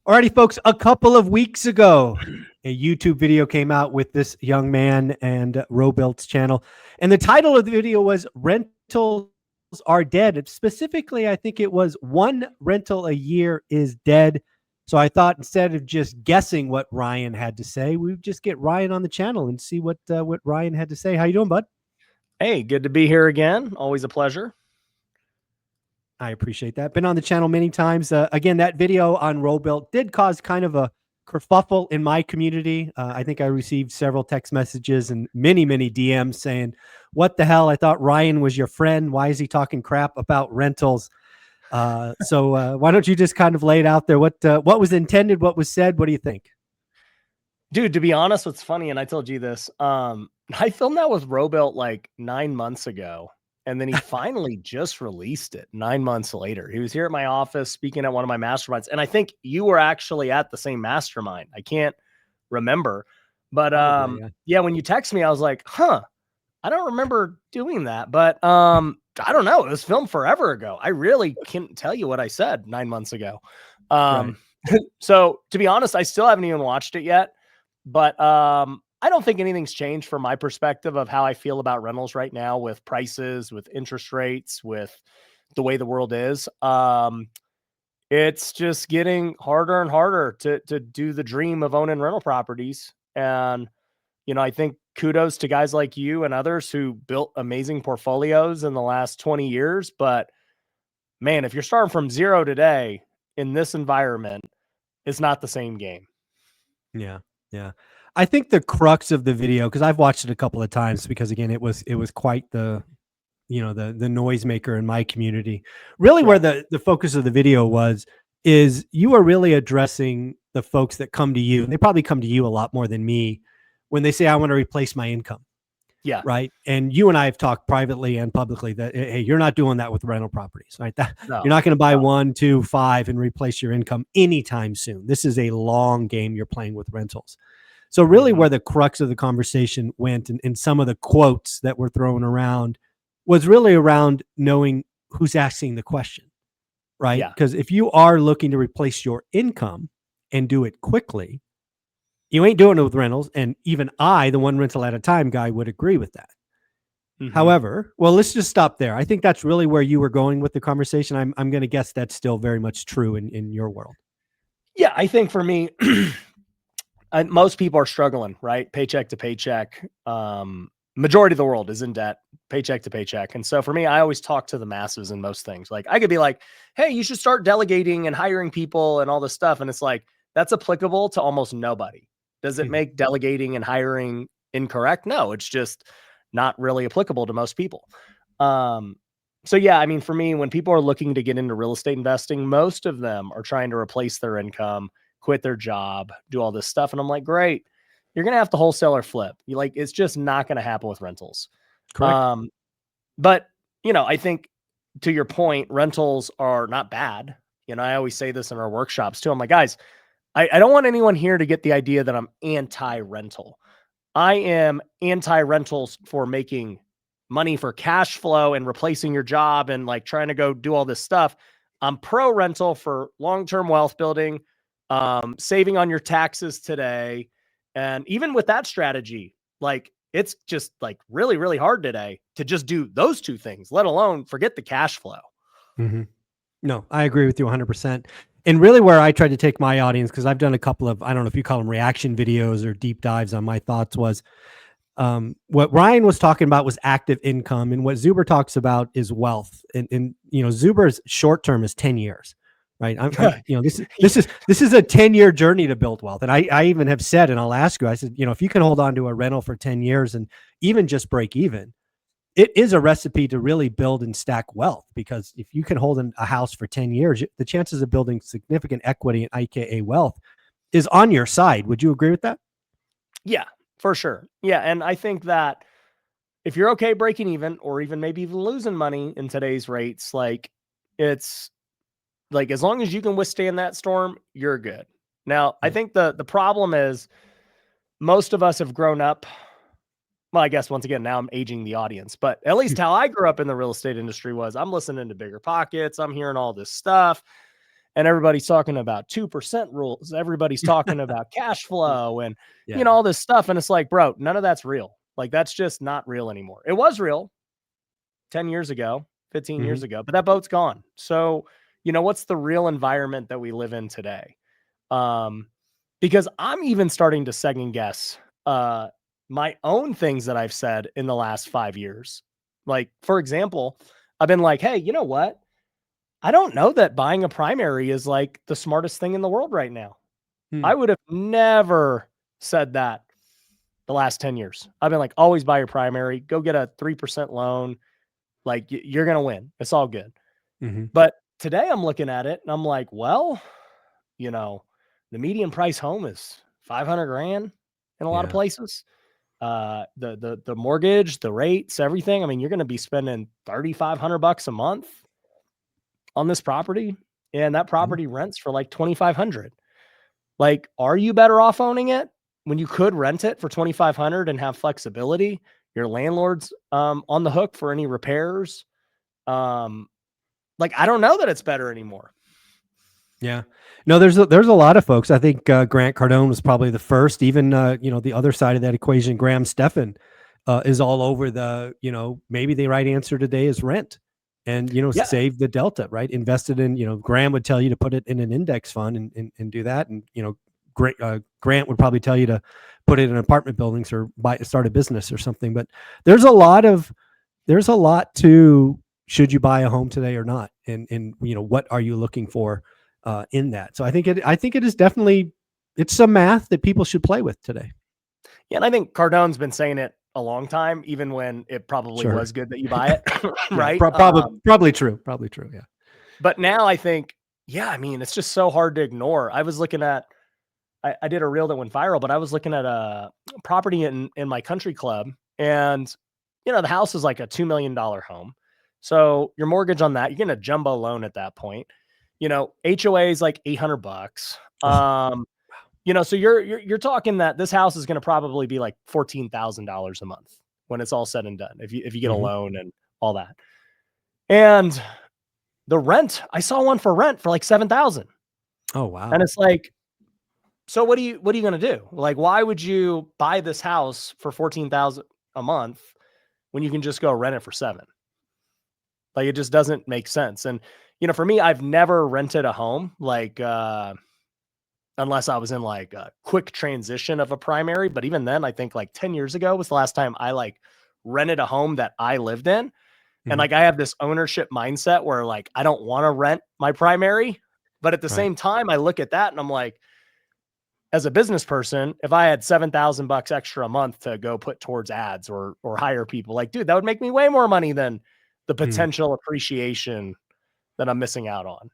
Alrighty, folks, a couple of weeks ago, a YouTube video came out with this young man and Robuilt's channel. And the title of the video was Rentals Are Dead. Specifically, I think it was one rental a year is dead. So I thought instead of just guessing what Ryan had to say, we would just get Ryan on the channel and see what Ryan had to say. How you doing, bud? Hey, good to be here again. Always a pleasure. I appreciate that. Been on the channel many times. Again, that video on Robuilt did cause kind of a kerfuffle in my community. I think I received several text messages and many DMs saying, what the hell? I thought Ryan was your friend. Why is he talking crap about rentals? So why don't you just kind of lay it out there? What was intended? What was said? What do you think? Dude, to be honest, what's funny, and I told you this, I filmed that with Robuilt like 9 months ago. And then he finally just released it 9 months later. He was here at my office speaking at one of my masterminds. And I think you were actually at the same mastermind. I can't remember. But yeah, when you text me, I was like, I don't remember doing that. But I don't know. It was filmed forever ago. I really can't tell you what I said 9 months ago. Right. So to be honest, I still haven't even watched it yet. But I don't think anything's changed from my perspective of how I feel about rentals right now with prices, with interest rates, with the way the world is. It's just getting harder and harder to do the dream of owning rental properties. And, you know, I think kudos to guys like you and others who built amazing portfolios in the last 20 years. But man, if you're starting from zero today in this environment, it's not the same game. Yeah. Yeah. I think the crux of the video, because I've watched it a couple of times, because again, it was quite the, you know, the noisemaker in my community. Really, where the focus of the video is you are really addressing the folks that come to you, and they probably come to you a lot more than me when they say, I want to replace my income. Yeah. Right. And you and I have talked privately and publicly that, hey, you're not doing that with rental properties, right? You're not going to buy 1, 2, 5 and replace your income anytime soon. This is a long game you're playing with rentals. So really where the crux of the conversation went and some of the quotes that were thrown around was really around knowing who's asking the question, right? Because if you are looking to replace your income and do it quickly, you ain't doing it with rentals. And even I, the one rental at a time guy, would agree with that. However, well, let's just stop there. I think that's really where you were going with the conversation. I'm going to guess that's still very much true in your world. Yeah, I think for me, most people are struggling, right? Paycheck to paycheck. Majority of the world is in debt, paycheck to paycheck. And so for me, I always talk to the masses in most things. Like I could be like, hey, you should start delegating and hiring people and all this stuff. And it's like, that's applicable to almost nobody. Does it make delegating and hiring incorrect? No, it's just not really applicable to most people. So yeah, I mean, for me, when people are looking to get into real estate investing, most of them are trying to replace their income, quit their job, do all this stuff. And I'm like, great, you're going to have to wholesale or flip. It's just not going to happen with rentals. Correct. But you know, I think to your point, rentals are not bad. You know, I always say this in our workshops too. I'm like, guys, I don't want anyone here to get the idea that I'm anti-rental. I am anti-rentals for making money for cash flow and replacing your job and like trying to go do all this stuff. I'm pro rental for long-term wealth building, saving on your taxes today. And even with that strategy, like it's just like really, really hard today to just do those two things, let alone forget the cash flow. No, I agree with you 100%. And really where I tried to take my audience, because I've done a couple of, I don't know if you call them reaction videos or deep dives on my thoughts, was what Ryan was talking about was active income. And what Zuber talks about is wealth. And you know, Zuber's short term is 10 years, right? You know, this is a 10-year journey to build wealth. And I even have said, and I'll ask you, I said, you know, if you can hold on to a rental for 10 years and even just break even, it is a recipe to really build and stack wealth, because if you can hold a house for 10 years, the chances of building significant equity and IKA wealth is on your side. Would you agree with that? Yeah, for sure. Yeah. And I think that if you're okay breaking even, or even maybe even losing money in today's rates, like it's like, as long as you can withstand that storm, you're good. Now, I think the problem is most of us have grown up. Well, I guess once again, now I'm aging the audience, but at least how I grew up in the real estate industry was I'm listening to Bigger Pockets. I'm hearing all this stuff. and everybody's talking about 2% rules. Everybody's talking about cash flow and, Yeah. you know, all this stuff. And it's like, bro, none of that's real. Like, that's just not real anymore. It was real 10 years ago, 15 years ago, but that boat's gone. So, you know, what's the real environment that we live in today? Because I'm even starting to second guess my own things that I've said in the last 5 years. Like, for example, I've been like, hey, you know what? I don't know that buying a primary is like the smartest thing in the world right now. I would have never said that the last 10 years. I've been like, always buy your primary, go get a 3% loan. Like, you're going to win. It's all good. But today I'm looking at it and I'm like, well, you know, the median price home is 500 grand in a lot of places. The mortgage, the rates, everything. I mean, you're going to be spending $3,500 a month on this property, and that property rents for like 2,500. Like, are you better off owning it when you could rent it for 2,500 and have flexibility? Your landlord's on the hook for any repairs. Like, I don't know that it's better anymore. Yeah, no, there's a lot of folks. I think Grant Cardone was probably the first. Even you know, the other side of that equation, Graham Stephan is all over the, you know, maybe the right answer today is rent, and, you know, save the delta, right? Invested in, you know, Graham would tell you to put it in an index fund and do that, and, you know, Grant would probably tell you to put it in apartment buildings or start a business or something. But there's a lot to, should you buy a home today or not, and you know, what are you looking for in that? So I think it is definitely, it's some math that people should play with today. Yeah, and I think Cardone's been saying it a long time, even when it probably was good that you buy it, right? Probably true. Yeah. But now I think, yeah, I mean, it's just so hard to ignore. I was looking at, I did a reel that went viral, but I was looking at a property in my country club, and, you know, the house is like a $2 million home. So your mortgage on that, you're getting a jumbo loan at that point. You know, HOA is like $800. You know, so you're talking that this house is going to probably be like $14,000 a month when it's all said and done, if you get a loan and all that. And the rent, I saw one for rent for like 7,000. Oh, wow. And it's like, so what are you going to do? Like, why would you buy this house for 14,000 a month when you can just go rent it for 7? Like, it just doesn't make sense. And, you know, for me, I've never rented a home, like, unless I was in like a quick transition of a primary. But even then, I think like 10 years ago was the last time I like rented a home that I lived in. And like, I have this ownership mindset where like, I don't want to rent my primary, but at the same time, I look at that and I'm like, as a business person, if I had $7,000 extra a month to go put towards ads or hire people, like, dude, that would make me way more money than the potential appreciation that I'm missing out on.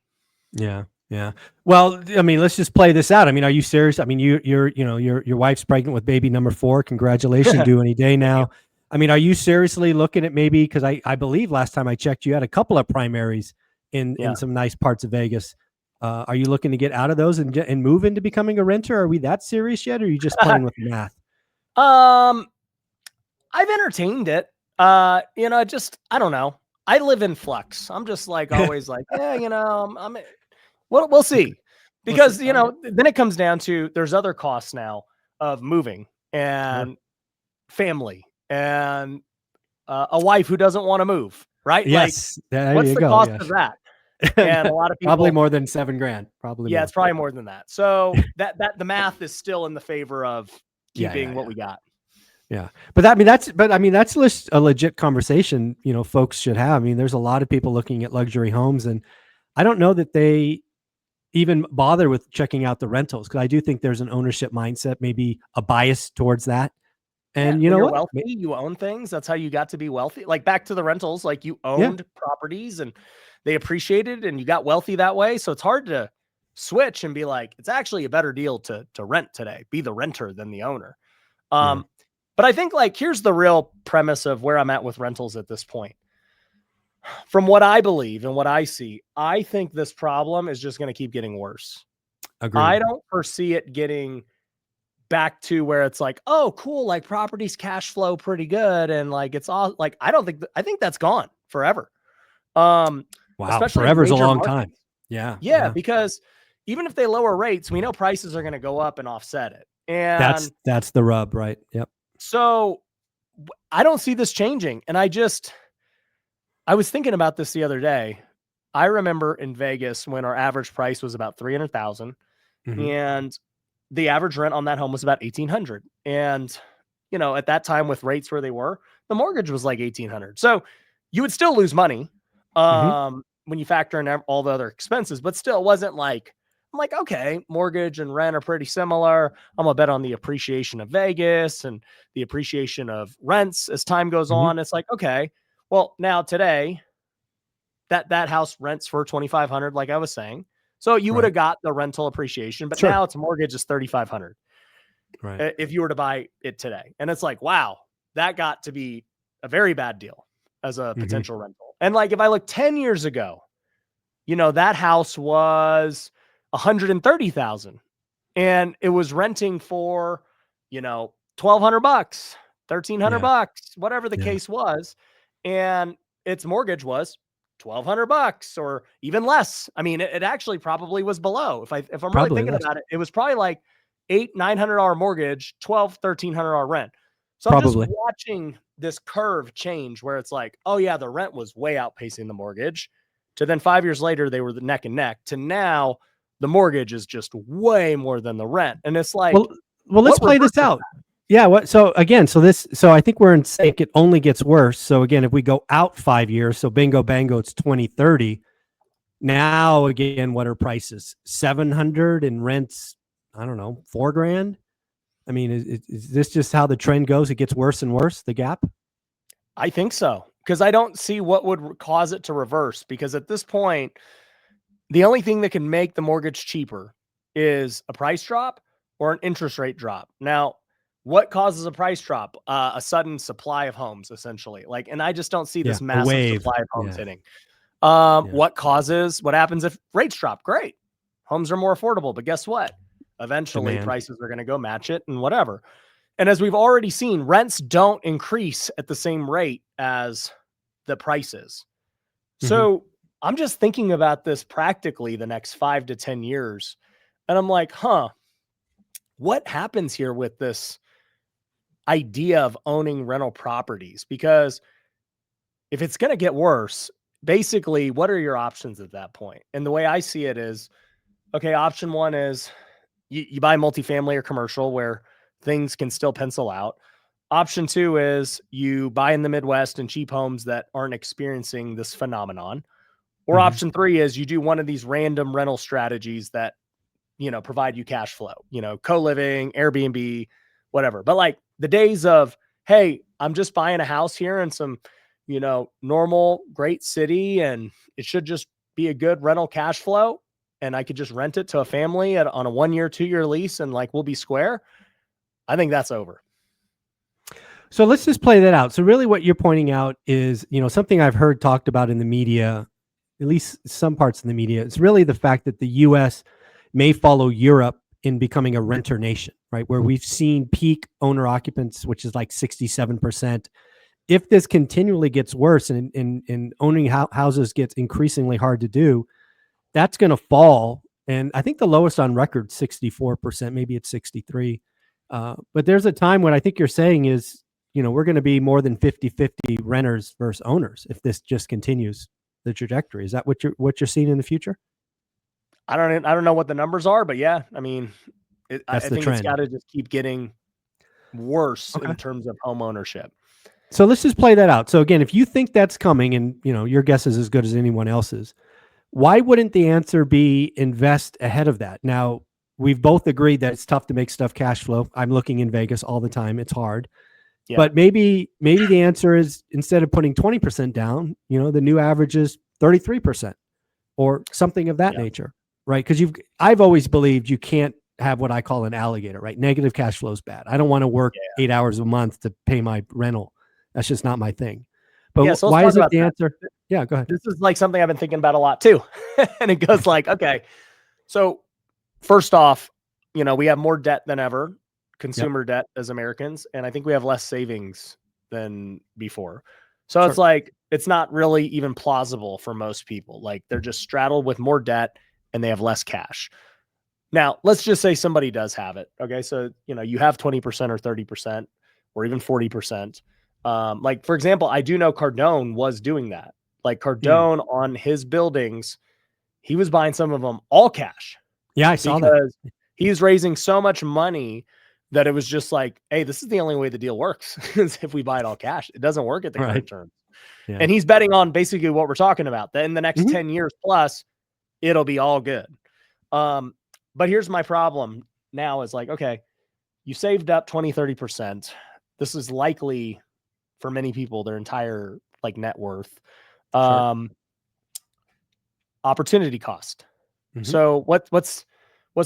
Yeah. Yeah. Well, I mean, let's just play this out. I mean, are you serious? I mean, your wife's pregnant with baby number 4. Congratulations, due any day now. I mean, are you seriously looking at maybe, because I believe last time I checked, you had a couple of primaries in some nice parts of Vegas. Are you looking to get out of those and move into becoming a renter? Are we that serious yet? Or are you just playing with math? I've entertained it. You know, I don't know. I live in flux. I'm just like always like, yeah, you know, we'll see. Because, you know, then it comes down to, there's other costs now of moving and family and a wife who doesn't want to move, right? Yes. Like, what's the cost of that? And a lot of people, probably more than $7,000. Probably. Yeah, it's probably more than that. So that the math is still in the favor of keeping what we got. Yeah. But I mean, that's a legit conversation, you know, folks should have. I mean, there's a lot of people looking at luxury homes, and I don't know that they even bother with checking out the rentals, because I do think there's an ownership mindset, maybe a bias towards that. And you know you're what? Wealthy, you own things. That's how you got to be wealthy. Like, back to the rentals, like, you owned properties and they appreciated and you got wealthy that way. So it's hard to switch and be like, it's actually a better deal to rent today, be the renter than the owner. But I think, like, here's the real premise of where I'm at with rentals at this point. From what I believe and what I see, I think this problem is just going to keep getting worse. Agreed. I don't foresee it getting back to where it's like, oh, cool, like, properties cash flow pretty good, and like, it's all like, I think that's gone forever. Wow, forever is a long time. Yeah, because even if they lower rates, we know prices are going to go up and offset it. And that's the rub, right? Yep. So I don't see this changing. And I was thinking about this the other day. I remember in Vegas when our average price was about 300,000 and the average rent on that home was about 1,800. And, at that time with rates where they were, the mortgage was like 1,800. So you would still lose money when you factor in all the other expenses, but still it wasn't like, I'm like, okay, mortgage and rent are pretty similar. I'm gonna bet on the appreciation of Vegas and the appreciation of rents as time goes on. It's like, okay, well, now today that house rents for 2,500, like I was saying. So you would have got the rental appreciation, but now its mortgage is 3,500. Right. If you were to buy it today. And it's like, wow, that got to be a very bad deal as a potential rental. And like, if I look 10 years ago, that house was 130,000 and it was renting for, $1,200, $1,300, whatever the case was. And its mortgage was $1,200 or even less. I mean, it actually probably was below. If I'm really thinking about it, it was probably like $800-900 mortgage, $1,200-1,300 rent. So I'm just watching this curve change where it's like, oh yeah, the rent was way outpacing the mortgage, to then 5 years later, they were the neck and neck, to now the mortgage is just way more than the rent. And it's like, well, let's play this out. Yeah. So I think we're in sync. It only gets worse. So again, if we go out 5 years, so bingo, bango, it's 2030. Now, again, what are prices? 700 and rents, I don't know, $4,000. I mean, is this just how the trend goes? It gets worse and worse, the gap? I think so. Because I don't see what would cause it to reverse. Because at this point, the only thing that can make the mortgage cheaper is a price drop or an interest rate drop. Now, what causes a price drop? A sudden supply of homes, essentially. And I just don't see this massive supply of homes hitting. What happens if rates drop? Great. Homes are more affordable. But guess what? Eventually, prices are going to go match it and whatever. And as we've already seen, rents don't increase at the same rate as the prices. So I'm just thinking about this practically the next 5 to 10 years. And I'm like, what happens here with this idea of owning rental properties? Because if it's going to get worse, basically, what are your options at that point? And the way I see it is, okay, option one is you buy multifamily or commercial where things can still pencil out. Option two is you buy in the Midwest and cheap homes that aren't experiencing this phenomenon. Or option three is you do one of these random rental strategies that, provide you cash flow, co-living, Airbnb, whatever. But like the days of, hey, I'm just buying a house here in some, normal, great city, and it should just be a good rental cash flow, and I could just rent it to a family on a 1 year, 2 year lease, and like we'll be square. I think that's over. So let's just play that out. So really what you're pointing out is, something I've heard talked about in the media, at least some parts of the media. It's really the fact that the U.S. may follow Europe in becoming a renter nation, right? Where we've seen peak owner occupants, which is like 67%. If this continually gets worse and owning houses gets increasingly hard to do, that's going to fall. And I think the lowest on record, 64%, maybe it's 63. But there's a time when I think you're saying is, we're going to be more than 50-50 renters versus owners if this just continues the trajectory. Is that what you're seeing in the future? I don't know what the numbers are, but yeah, I mean, I think trend. It's got to just keep getting worse in terms of home ownership. So let's just play that out. So again, if you think that's coming, and your guess is as good as anyone else's, why wouldn't the answer be invest ahead of that? Now, we've both agreed that it's tough to make stuff cash flow. I'm looking in Vegas all the time. It's hard. Yeah. But maybe the answer is, instead of putting 20% down, the new average is 33% or something of that nature, right? Because I've always believed you can't have what I call an alligator, right? Negative cash flow is bad. I don't want to work 8 hours a month to pay my rental. That's just not my thing. But so why is it the answer? Yeah, go ahead. This is like something I've been thinking about a lot too. And it goes like, okay, so first off, we have more debt than ever, consumer debt as Americans. And I think we have less savings than before. So it's like, it's not really even plausible for most people. Like they're just straddled with more debt and they have less cash. Now, let's just say somebody does have it. Okay. So, you have 20% or 30% or even 40%. Like, for example, I do know Cardone was doing that. Like Cardone on his buildings, he was buying some of them all cash. Yeah, I saw that. Because he's raising so much money that it was just like, hey, this is the only way the deal works is if we buy it all cash. It doesn't work at the current terms. Yeah. And he's betting on basically what we're talking about, that in the next 10 years plus, it'll be all good. But here's my problem now is like, okay, you saved up 20, 30%. This is likely for many people, their entire like net worth. Opportunity cost. So what's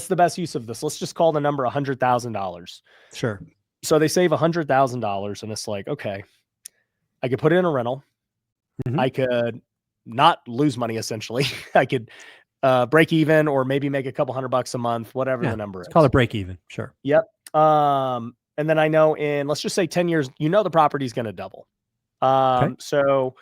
the best use of this? Let's just call the number $100,000. Sure. So they save $100,000 and it's like, okay, I could put it in a rental. I could not lose money. Essentially I could break even or maybe make a couple $100 a month, whatever the number is. Call it break even. Sure. Yep. And then I know in, let's just say 10 years, the property is going to double. So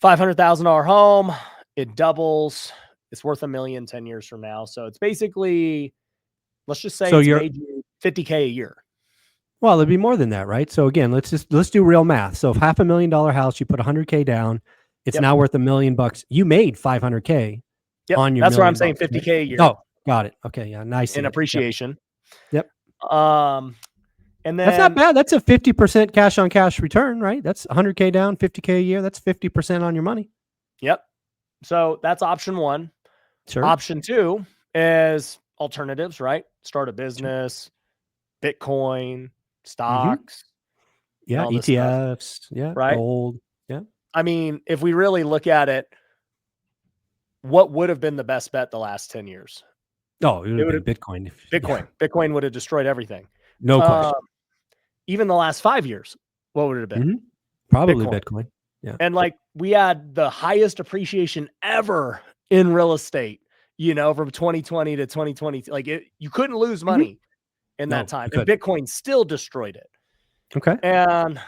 $500,000 home, it doubles. It's worth $1 million 10 years from now. So it's basically, let's just say it's made you $50K a year. Well, it'd be more than that, right? So again, let's do real math. So if $500,000 house, you put $100K down, it's now worth $1 million. You made $500K on your. That's why I'm saying $50K a year. Oh, got it. Okay, yeah, nice. In appreciation. Yep. And then that's not bad. That's a 50% cash on cash return, right? That's $100K down, $50K a year. That's 50% on your money. Yep. So that's option one. Sure. Option two is alternatives, right? Start a business, Bitcoin, stocks. Yeah, ETFs. Yeah, right. Gold. Yeah. I mean, if we really look at it, what would have been the best bet the last 10 years? Oh, it would have been Bitcoin. Bitcoin would have destroyed everything. No question. Even the last 5 years, what would it have been? Probably Bitcoin. Yeah. And like we had the highest appreciation ever in real estate, from 2020 to 2020. Like you couldn't lose money in that time. And Bitcoin still destroyed it. Okay. And,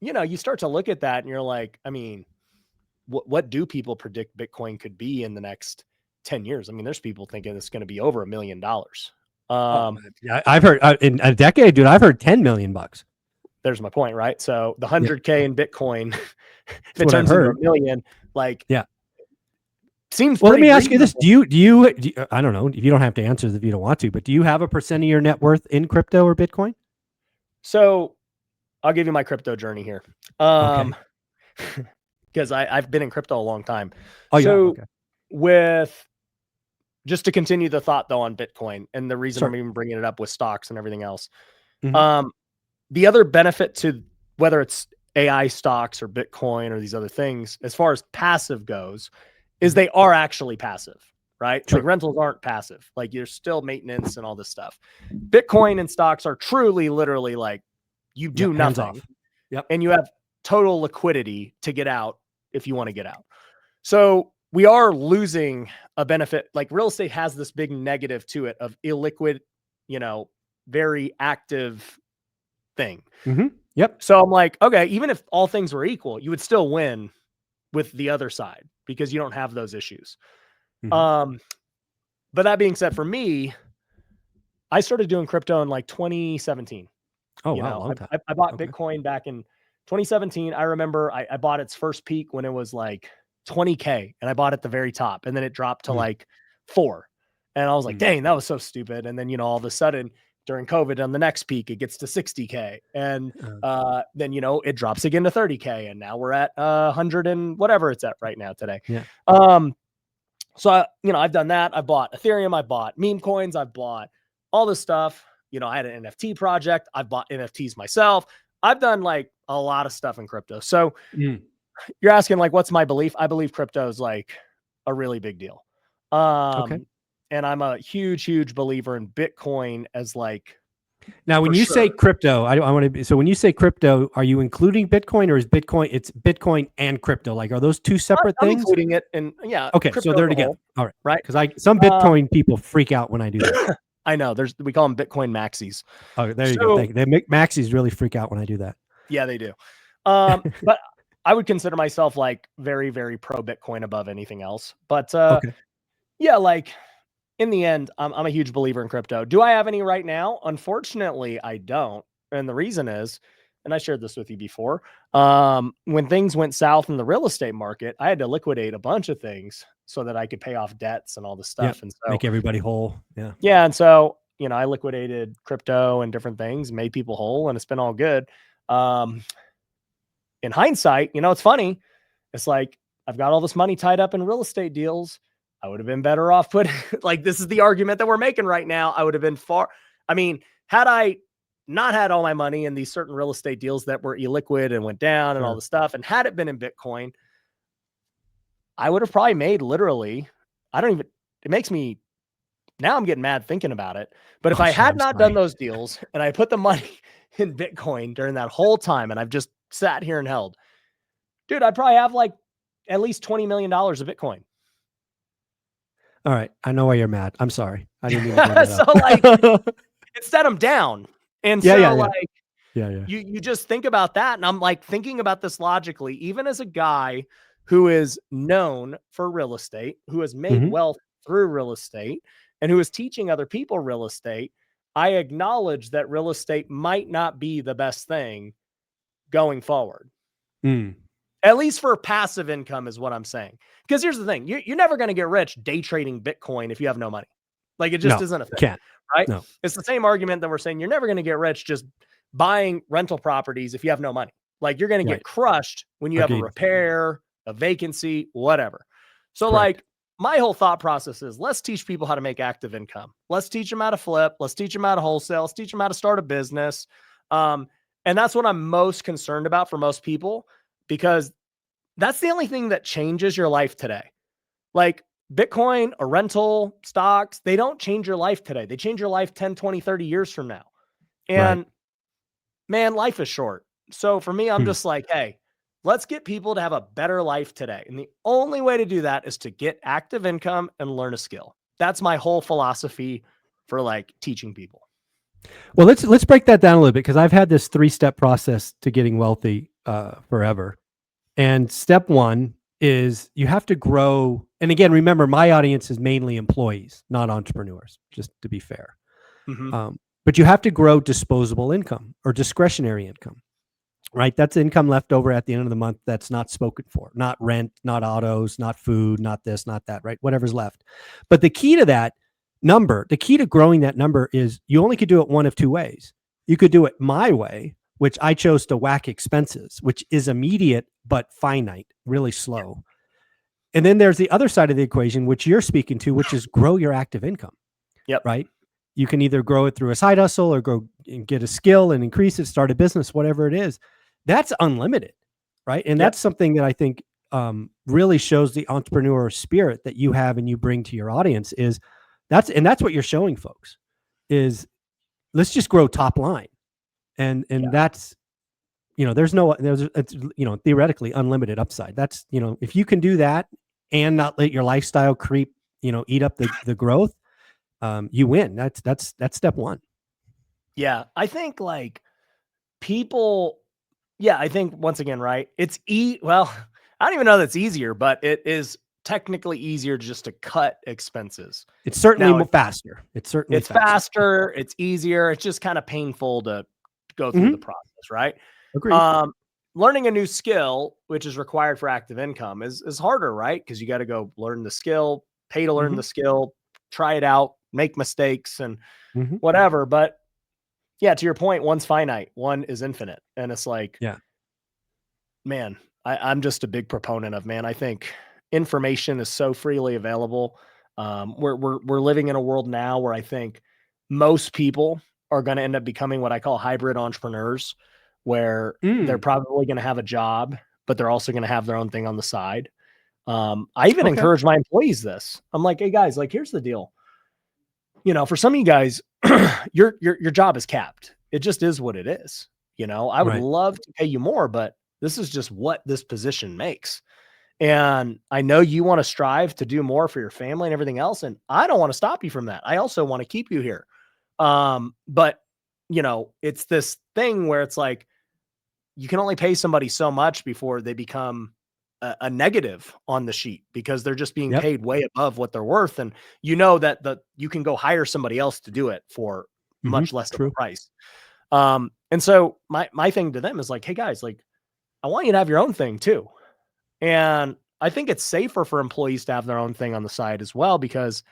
you start to look at that and you're like, I mean, what do people predict Bitcoin could be in the next 10 years? I mean, there's people thinking it's going to be over $1 million. I've heard in a decade, dude, I've heard $10 million. There's my point, right? So the 100K in Bitcoin, if it turns into $1 million, seems. Well, let me ask you this: do you? I don't know if you don't have to answer if you don't want to, but do you have a percent of your net worth in crypto or Bitcoin? So, I'll give you my crypto journey here, because I've been in crypto a long time. Oh, so with just to continue the thought though on Bitcoin, and the reason I'm even bringing it up with stocks and everything else. The other benefit to whether it's AI stocks or Bitcoin or these other things, as far as passive goes, is they are actually passive, right? Like rentals aren't passive. Like you're still maintenance and all this stuff. Bitcoin and stocks are truly, literally like you do nothing. And you have total liquidity to get out if you want to get out. So we are losing a benefit. Like real estate has this big negative to it of illiquid, very active thing. Yep. So I'm like, okay, even if all things were equal, you would still win with the other side because you don't have those issues. But that being said, for me, I started doing crypto in like 2017. Oh, wow. I bought Bitcoin back in 2017. I remember I bought its first peak when it was like 20K and I bought at the very top and then it dropped to like 4. And I was like, dang, that was so stupid. And then, all of a sudden during COVID on the next peak, it gets to 60K. And then, it drops again to 30K. And now we're at 100 and whatever it's at right now today. Yeah. So, I've done that. I bought Ethereum. I bought meme coins. I bought all this stuff. I had an NFT project. I've bought NFTs myself. I've done like a lot of stuff in crypto. So you're asking like, what's my belief? I believe crypto is like a really big deal. And I'm a huge, huge believer in Bitcoin as like. Now, when you say crypto, I want to. So when you say crypto, are you including Bitcoin or is Bitcoin? It's Bitcoin and crypto. Like, are those two separate things? I'm including it, and yeah. Okay, so they're together. All right, right? Because some Bitcoin people freak out when I do that. I know. We call them Bitcoin maxis. Oh, there you go. They make maxis really freak out when I do that. Yeah, they do. But I would consider myself like very, very pro Bitcoin above anything else. But Okay. yeah, like in the end, I'm a huge believer in crypto. Do I have any right now? Unfortunately, I don't. And the reason is, and I shared this with you before, when things went south in the real estate market, I had to liquidate a bunch of things so that I could pay off debts and all this stuff. And so make everybody whole. Yeah. yeah. And so, I liquidated crypto and different things, made people whole, and it's been all good. In hindsight, it's funny. It's like, I've got all this money tied up in real estate deals. I would have been better off putting like, this is the argument that we're making right now. I would have been had I not had all my money in these certain real estate deals that were illiquid and went down and all the stuff, and had it been in Bitcoin, I would have probably made literally, it makes me, now I'm getting mad thinking about it. But if I had not done those deals and I put the money in Bitcoin during that whole time, and I've just sat here and held, dude, I'd probably have like at least $20 million of Bitcoin. All right. I know why you're mad. I'm sorry. I didn't mean to bring that so up. like, it set them down. And you just think about that. And I'm like thinking about this logically, even as a guy who is known for real estate, who has made wealth through real estate, and who is teaching other people real estate, I acknowledge that real estate might not be the best thing going forward. At least for passive income is what I'm saying. Because here's the thing. You're never going to get rich day trading Bitcoin if you have no money. Like, it just isn't a thing. Can't. Right? No. It's the same argument that we're saying you're never going to get rich just buying rental properties if you have no money. Like, you're going to get crushed when you have a repair, a vacancy, whatever. So like, my whole thought process is, let's teach people how to make active income. Let's teach them how to flip. Let's teach them how to wholesale. Let's teach them how to start a business. And that's what I'm most concerned about for most people, because that's the only thing that changes your life today. Like Bitcoin or rental stocks, they don't change your life today. They change your life 10, 20, 30 years from now. And man, life is short. So for me, I'm just like, hey, let's get people to have a better life today. And the only way to do that is to get active income and learn a skill. That's my whole philosophy for like teaching people. Well, let's break that down a little bit, because I've had this 3-step process to getting wealthy forever. And step 1 is you have to grow. And again, remember, my audience is mainly employees, not entrepreneurs, just to be fair. But you have to grow disposable income or discretionary income, right? That's income left over at the end of the month that's not spoken for, not rent, not autos, not food, not this, not that, right? Whatever's left. But the key to that number, the key to growing that number is you only could do it one of 2 ways. You could do it my way, which I chose to whack expenses, which is immediate but finite, really slow. And then there's the other side of the equation, which you're speaking to, which is grow your active income. Right? You can either grow it through a side hustle or go and get a skill and increase it, start a business, whatever it is. That's unlimited, right? And that's something that I think really shows the entrepreneur spirit that you have and you bring to your audience. That's what you're showing folks is, let's just grow top line. And that's, it's theoretically unlimited upside. That's, if you can do that and not let your lifestyle creep, eat up the growth, you win. That's step 1. Yeah. I think like people, I think once again, right. Well, I don't even know that's easier, but it is technically easier just to cut expenses. It's certainly faster. It's faster. It's easier. It's just kind of painful to go through the process, right? Agreed. Learning a new skill, which is required for active income, is harder, right? Because you got to go learn the skill, pay to learn the skill, try it out, make mistakes and whatever. But yeah, to your point, one's finite, one is infinite. And it's like, man, I'm just a big proponent of, I think information is so freely available. We're living in a world now where I think most people are going to end up becoming what I call hybrid entrepreneurs, where they're probably going to have a job, but they're also going to have their own thing on the side. I even encourage my employees this. I'm like, hey guys, like, here's the deal. For some of you guys, your job is capped. It just is what it is. I would love to pay you more, but this is just what this position makes. And I know you want to strive to do more for your family and everything else. And I don't want to stop you from that. I also want to keep you here. But it's this thing where it's like, you can only pay somebody so much before they become a negative on the sheet, because they're just being paid way above what they're worth. And that you can go hire somebody else to do it for much less of a price. And so my thing to them is like, hey guys, like, I want you to have your own thing too. And I think it's safer for employees to have their own thing on the side as well, because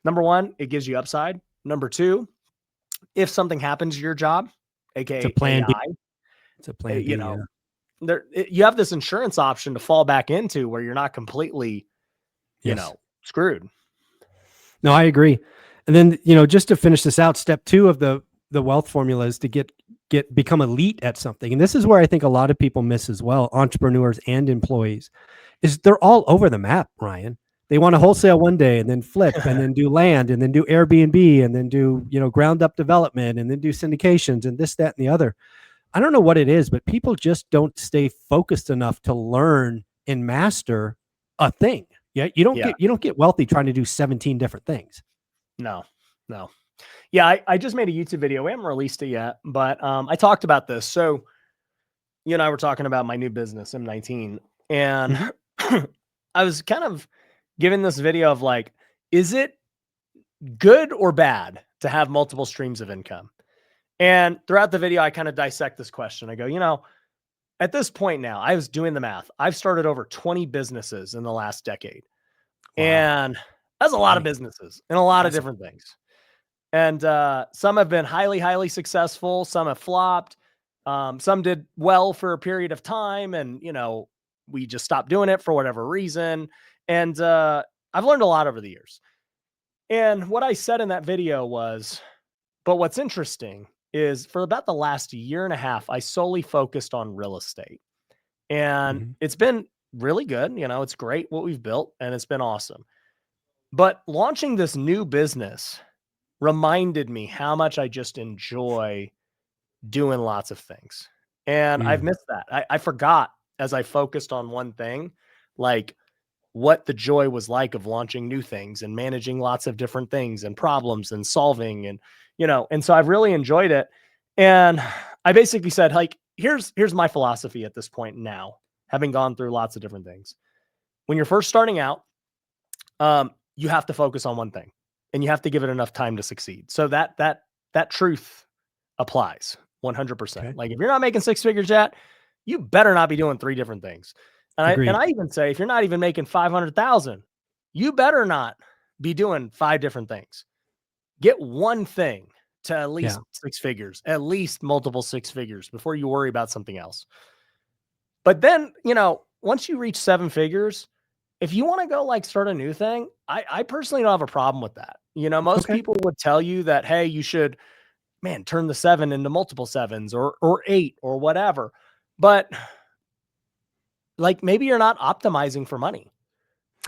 number one, it gives you upside. Number two, if something happens to your job, aka it's a plan AI, B. It's a plan B. You have this insurance option to fall back into where you're not completely, screwed. No, I agree. And then, just to finish this out, step 2 of the wealth formula is to become elite at something. And this is where I think a lot of people miss as well, entrepreneurs and employees, is they're all over the map, Ryan. They want to wholesale one day and then flip and then do land and then do Airbnb and then do, ground up development and then do syndications and this, that, and the other. I don't know what it is, but people just don't stay focused enough to learn and master a thing. Yeah. You don't get wealthy trying to do 17 different things. No. Yeah. I just made a YouTube video. We haven't released it yet, but I talked about this. So you and I were talking about my new business, M19, and I was kind of giving this video of like, is it good or bad to have multiple streams of income? And throughout the video, I kind of dissect this question. I go, at this point now, I was doing the math. I've started over 20 businesses in the last decade. Wow. And that's a lot of businesses and a lot of different things. And some have been highly, highly successful. Some have flopped. Some did well for a period of time. And, we just stopped doing it for whatever reason. And I've learned a lot over the years. And what I said in that video was, but what's interesting is for about the last year and a half, I solely focused on real estate. And it's been really good. It's great what we've built and it's been awesome. But launching this new business reminded me how much I just enjoy doing lots of things. And I've missed that. I forgot as I focused on one thing, like what the joy was like of launching new things and managing lots of different things and problems and solving and, and so I've really enjoyed it. And I basically said, like, here's my philosophy at this point now, having gone through lots of different things. When you're first starting out, you have to focus on one thing and you have to give it enough time to succeed. So that truth applies 100%. Okay. Like if you're not making 6 figures yet, you better not be doing 3 different things. And I even say, if you're not even making 500,000, you better not be doing 5 different things. Get one thing to at least 6 figures, at least multiple 6 figures before you worry about something else. But then, once you reach 7 figures, if you want to go like start a new thing, I personally don't have a problem with that. Most people would tell you that, hey, you should, turn the 7 into multiple 7s or 8 or whatever. But like maybe you're not optimizing for money.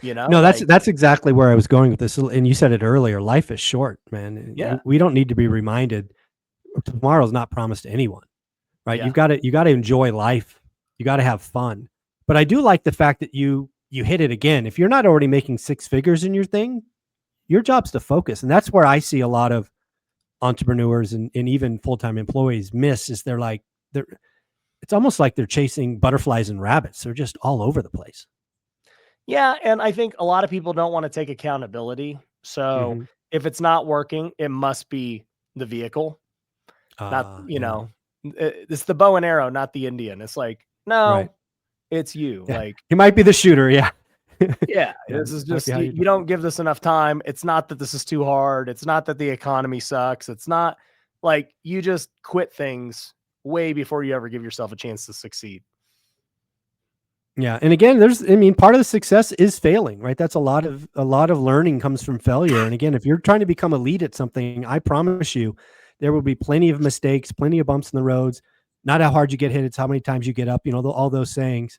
No, that's exactly where I was going with this. And you said it earlier, life is short, man. Yeah. We don't need to be reminded tomorrow's not promised to anyone, right? Yeah. You got to enjoy life. You got to have fun. But I do like the fact that you hit it again. If you're not already making 6 figures in your thing, your job's to focus. And that's where I see a lot of entrepreneurs and even full-time employees miss is it's almost like they're chasing butterflies and rabbits. They're just all over the place. Yeah. And I think a lot of people don't want to take accountability. So if it's not working, it must be the vehicle. It's the bow and arrow, not the Indian. It's like, no, it's you. Yeah. Like he might be the shooter. Yeah. Yeah. This is just, you don't give this enough time. It's not that this is too hard. It's not that the economy sucks. It's not like you just quit things way before you ever give yourself a chance to succeed. Yeah. And again, part of the success is failing, right? That's a lot of learning comes from failure. And again, if you're trying to become elite at something, I promise you, there will be plenty of mistakes, plenty of bumps in the roads, not how hard you get hit. It's how many times you get up, all those sayings,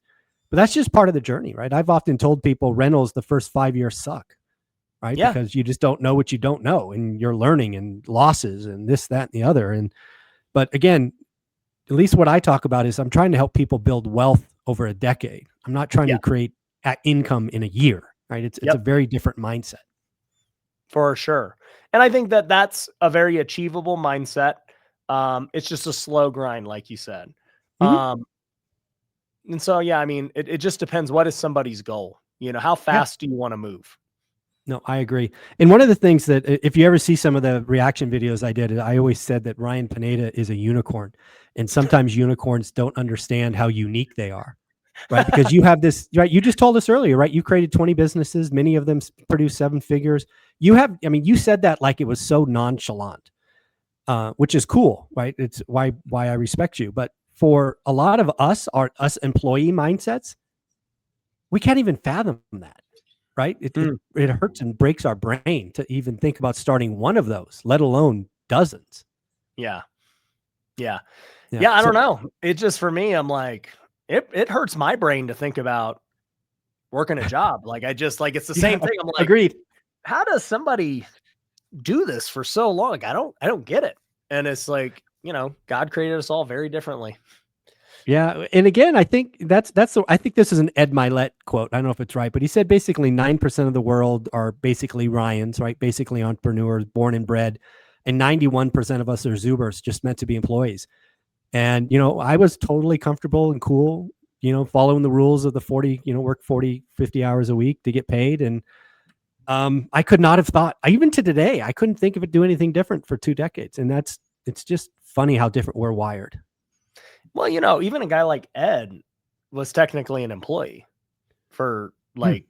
but that's just part of the journey, right? I've often told people rentals, the first 5 years suck, right? Yeah. Because you just don't know what you don't know and you're learning and losses and this, that, and the other. But again, at least what I talk about is I'm trying to help people build wealth over a decade. I'm not trying to create income in a year, right? It's a very different mindset. For sure. And I think that that's a very achievable mindset. It's just a slow grind, like you said. And so, yeah, I mean, it just depends. What is somebody's goal? You know, how fast do you want to move? No, I agree. And one of the things that, if you ever see some of the reaction videos I did, I always said that Ryan Pineda is a unicorn. And sometimes unicorns don't understand how unique they are, right? Because you have this, right? You just told us earlier, right? You created 20 businesses, many of them produce 7 figures. You have, I mean, you said that like it was so nonchalant, which is cool, right? It's why I respect you. But for a lot of us, us employee mindsets, we can't even fathom that. Right? It hurts and breaks our brain to even think about starting one of those, let alone dozens. Yeah. I don't know. It just, for me, I'm like, it hurts my brain to think about working a job. Like, I just, like, it's the same thing. I'm like, agreed. How does somebody do this for so long? Like, I don't get it. And it's like, you know, God created us all very differently. Yeah. And again, I think I think this is an Ed Milet quote. I don't know if it's right, but he said basically 9% of the world are basically Ryans, right? Basically entrepreneurs, born and bred. And 91% of us are Zubers, just meant to be employees. And, you know, I was totally comfortable and cool, you know, following the rules of the 40, you know, work 40, 50 hours a week to get paid. And I could not have thought, even to today, I couldn't think of it do anything different for 2 decades. And it's just funny how different we're wired. Well, you know, even a guy like Ed was technically an employee for like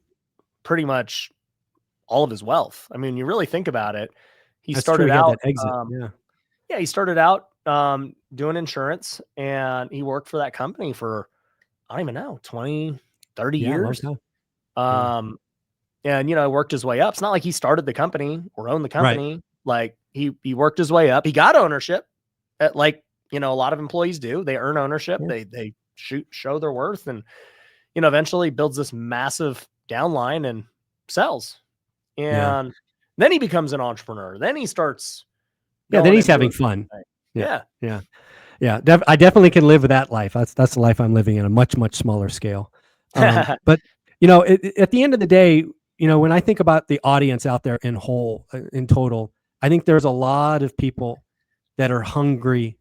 pretty much all of his wealth. I mean, you really think about it. He started out, he started out doing insurance, and he worked for that company for, I don't even know, 20, 30 years. And, you know, worked his way up. It's not like he started the company or owned the company. Right. Like, he worked his way up. He got ownership at, like, you know, a lot of employees do. They earn ownership. Yeah. They show their worth, and, you know, eventually builds this massive downline and sells. And then he becomes an entrepreneur. Then he starts. Then he's having fun. Yeah. I definitely can live with that life. That's the life I'm living in, a much, much smaller scale. But, you know, at the end of the day, you know, when I think about the audience out there in total, I think there's a lot of people that are hungry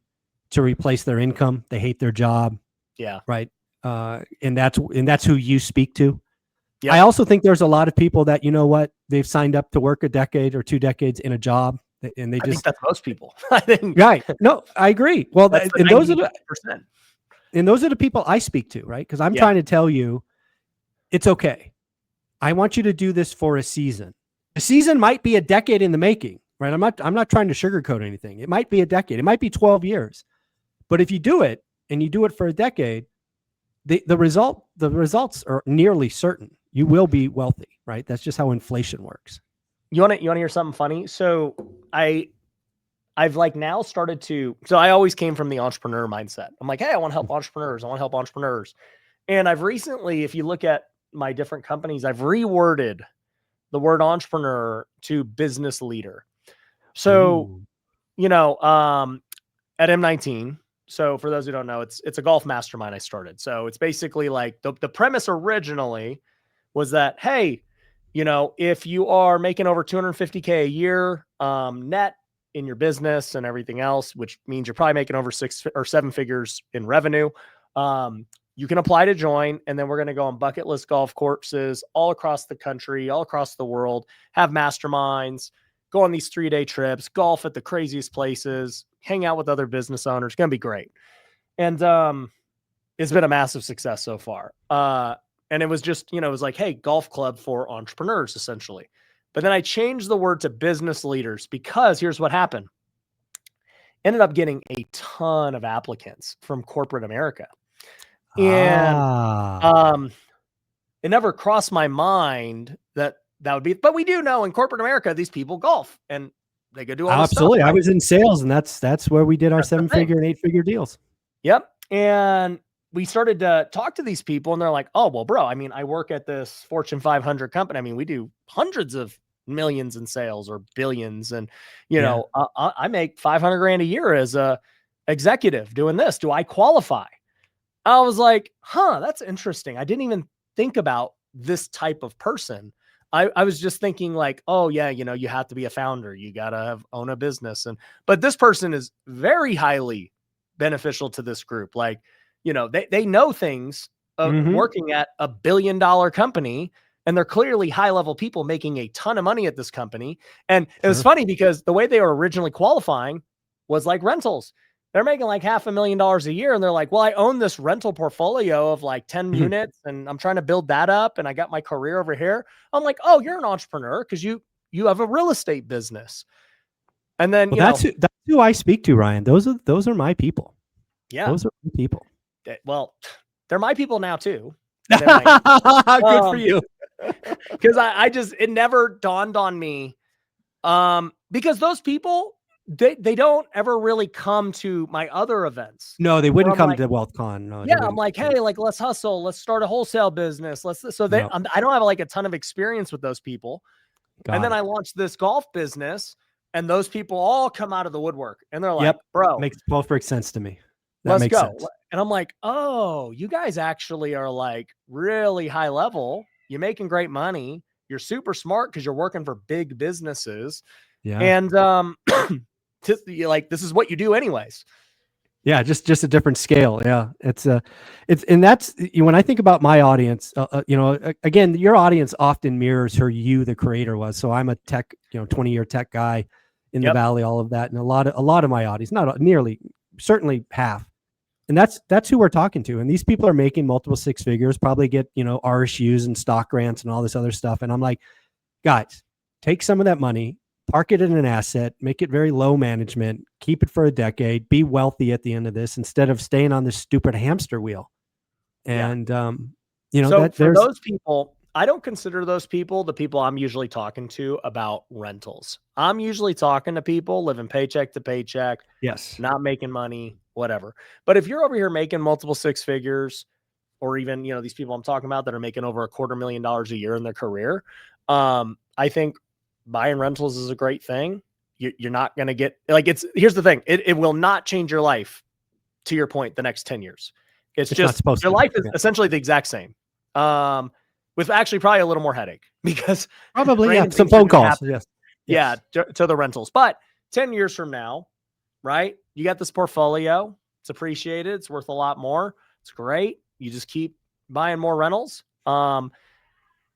to replace their income. They hate their job. Yeah. Right. And that's who you speak to. Yep. I also think there's a lot of people that, you know what, they've signed up to work a decade or 2 decades in a job, and I think that's most people. I think. Right. No, I agree. Well, and those are the people I speak to, right? Because I'm trying to tell you, it's okay. I want you to do this for a season. A season might be a decade in the making, right? I'm not trying to sugarcoat anything. It might be a decade. It might be 12 years. But if you do it, and you do it for a decade, the results are nearly certain. You will be wealthy, right? That's just how inflation works. You want to hear something funny? So I've like now started to, so I always came from the entrepreneur mindset. I'm like, hey, I want to help entrepreneurs. And I've recently, if you look at my different companies, I've reworded the word entrepreneur to business leader. So, you know, at M19, so for those who don't know, it's a golf mastermind I started. So it's basically like the premise originally was that, hey, you know, if you are making over $250K a year net in your business and everything else, which means you're probably making over 6 or 7 figures in revenue, you can apply to join. And then we're going to go on bucket list golf courses all across the country, all across the world, have masterminds, go on these 3-day trips, golf at the craziest places, hang out with other business owners. It's going to be great. And it's been a massive success so far. And it was just, you know, it was like, hey, golf club for entrepreneurs, essentially. But then I changed the word to business leaders, because here's what happened. Ended up getting a ton of applicants from corporate America. And it never crossed my mind that would be, but we do know in corporate America, these people golf and they could do all this absolutely stuff, right? I was in sales, and that's where we did our 7-figure and 8-figure deals. Yep. And we started to talk to these people, and they're like, oh, well, bro, I mean, I work at this Fortune 500 company. I mean, we do hundreds of millions in sales or billions. And, you know, I make 500 grand a year as a executive doing this. Do I qualify? I was like, that's interesting. I didn't even think about this type of person. I was just thinking like, oh yeah, you know, you have to be a founder. You got to own a business. But this person is very highly beneficial to this group. Like, you know, they know things working at $1 billion company, and they're clearly high-level people making a ton of money at this company. And it was funny because the way they were originally qualifying was like rentals. They're making like $500,000 a year. And they're like, well, I own this rental portfolio of like 10 units and I'm trying to build that up. And I got my career over here. I'm like, oh, you're an entrepreneur because you have a real estate business. And then, that's who I speak to, Ryan. Those are my people. Yeah. Those are my people. Well, they're my people now too. Good for you. Because it never dawned on me. Because those people, they don't ever really come to my other events. No, they wouldn't come to WealthCon. No, yeah, I'm like, hey, like let's hustle, let's start a wholesale business. I don't have like a ton of experience with those people. Then I launched this golf business, and those people all come out of the woodwork, and they're like, bro, makes perfect sense to me. Let's go. Sense. And I'm like, oh, you guys actually are like really high level. You're making great money. You're super smart because you're working for big businesses. Yeah. And like this is what you do anyways. Yeah, just a different scale. Yeah, and that's when I think about my audience. Again, your audience often mirrors who you, the creator, was. So I'm a tech, 20-year tech guy in the Valley, all of that, and a lot of my audience, not nearly, certainly half, and that's who we're talking to. And these people are making multiple six figures, probably get RSUs and stock grants and all this other stuff. And I'm like, guys, take some of that money, park it in an asset, make it very low management, keep it for a decade, be wealthy at the end of this instead of staying on this stupid hamster wheel. And, so for those people, I don't consider those people the people I'm usually talking to about rentals. I'm usually talking to people living paycheck to paycheck. Yes. Not making money, whatever. But if you're over here making multiple six figures, or even, these people I'm talking about that are making over $250,000 a year in their career, I think buying rentals is a great thing. You're not going to get here's the thing. It will not change your life, to your point, the next 10 years. It's just your life is essentially the exact same. With actually probably a little more headache because probably some phone calls. Yes. Yeah. To the rentals. But 10 years from now, right? You got this portfolio. It's appreciated. It's worth a lot more. It's great. You just keep buying more rentals. And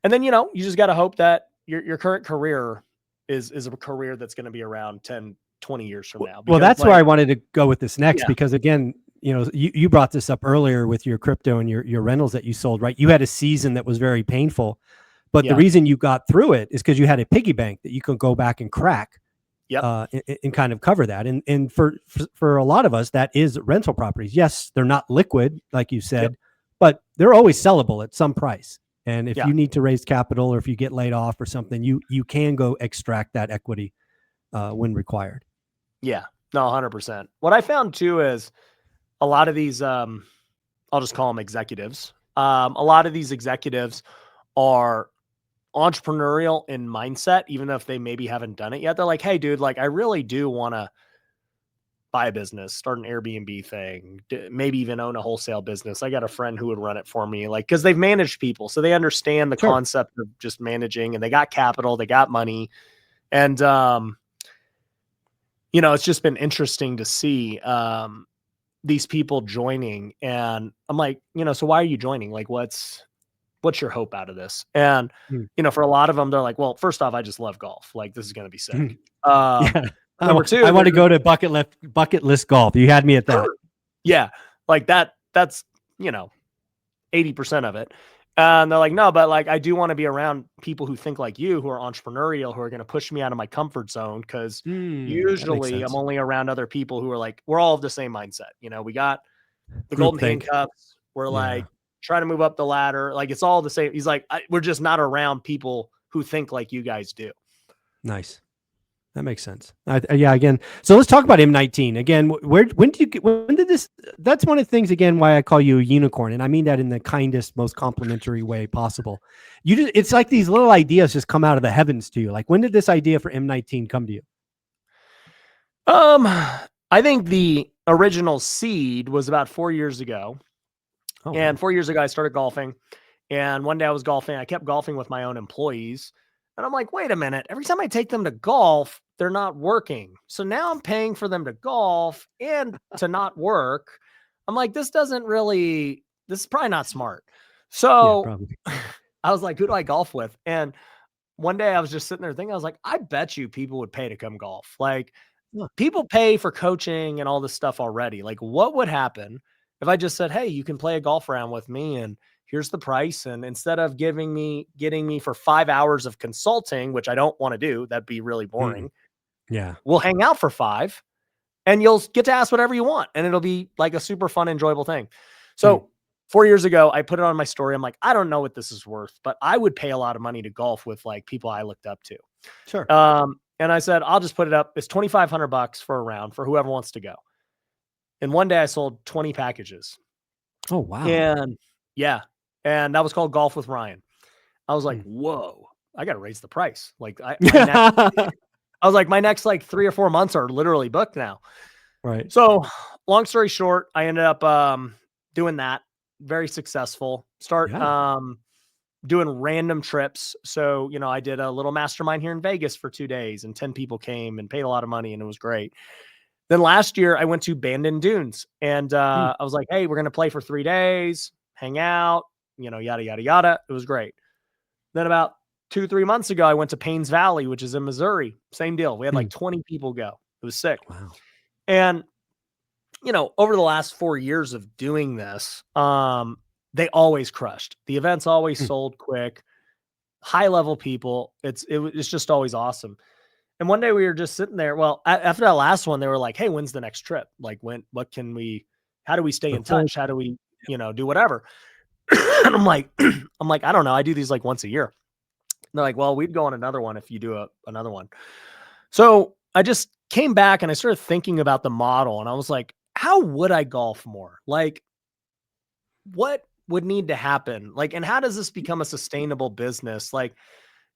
then, you just got to hope that your current career is a career that's going to be around 10, 20 years from now. Well, that's where I wanted to go with this next, because again, you brought this up earlier with your crypto and your rentals that you sold, right? You had a season that was very painful, but the reason you got through it is because you had a piggy bank that you could go back and crack. And kind of cover that. And for a lot of us, that is rental properties. Yes, they're not liquid, like you said, but they're always sellable at some price. And if you need to raise capital, or if you get laid off or something, you can go extract that equity when required. Yeah, no, 100%. What I found too is a lot of these, I'll just call them executives. A lot of these executives are entrepreneurial in mindset, even if they maybe haven't done it yet. They're like, hey, dude, like I really do want to buy a business, start an Airbnb thing, maybe even own a wholesale business. I got a friend who would run it for me, like, because they've managed people. So they understand the concept of just managing, and they got capital, they got money. And, it's just been interesting to see these people joining. And I'm like, so why are you joining? Like, what's your hope out of this? And, for a lot of them, they're like, well, first off, I just love golf. Like, this is going to be sick. Number two, I want to go to bucket list golf. You had me at that. Yeah. Like that's, 80% of it. And they're like, no, but like, I do want to be around people who think like you, who are entrepreneurial, who are going to push me out of my comfort zone. Cause usually I'm only around other people who are like, we're all of the same mindset. We got the golden handcuffs. We're like trying to move up the ladder. Like it's all the same. He's like, we're just not around people who think like you guys do. Nice. That makes sense. Again, so let's talk about M19 again. When did this? That's one of the things again why I call you a unicorn, and I mean that in the kindest, most complimentary way possible. It's like these little ideas just come out of the heavens to you. Like, when did this idea for M19 come to you? I think the original seed was about 4 years ago, and 4 years ago I started golfing, and one day I was golfing. I kept golfing with my own employees. And I'm like, wait a minute. Every time I take them to golf, they're not working. So now I'm paying for them to golf and to not work. I'm like, this doesn't really this is probably not smart. Yeah, So probably. I was like, who do I golf with? And one day I was just sitting there thinking, I was like, I bet you people would pay to come golf. Like, Huh. people pay for coaching and all this stuff already. Like, what would happen if I just said, hey, you can play a golf round with me and here's the price. And instead of getting me for 5 hours of consulting, which I don't want to do, that'd be really boring. Yeah. We'll hang out for 5 and you'll get to ask whatever you want. And it'll be like a super fun, enjoyable thing. So 4 years ago, I put it on my story. I'm like, I don't know what this is worth, but I would pay a lot of money to golf with like people I looked up to. Sure. And I said, I'll just put it up. It's $2,500 for a round for whoever wants to go. And one day I sold 20 packages. Oh, wow. And yeah. And that was called Golf with Ryan. I was like, whoa, I got to raise the price. Like I was like, my next like 3 or 4 months are literally booked now. Right. So long story short, I ended up doing that. Very successful. Doing random trips. So, I did a little mastermind here in Vegas for 2 days and 10 people came and paid a lot of money and it was great. Then last year I went to Bandon Dunes and I was like, hey, we're going to play for 3 days, hang out, yada, yada, yada. It was great. Then about 2-3 months ago, I went to Paynes Valley, which is in Missouri. Same deal. We had like 20 people go. It was sick. Wow. And, over the last 4 years of doing this, they always crushed. The events always sold quick, high level people. It's just always awesome. And one day we were just sitting there. Well, after that last one, they were like, hey, when's the next trip? Like how do we stay in touch? How do we, do whatever? And I'm like, I don't know. I do these like once a year. And they're like, well, we'd go on another one if you do another one. So I just came back and I started thinking about the model and I was like, how would I golf more? Like, what would need to happen? Like, and how does this become a sustainable business? Like,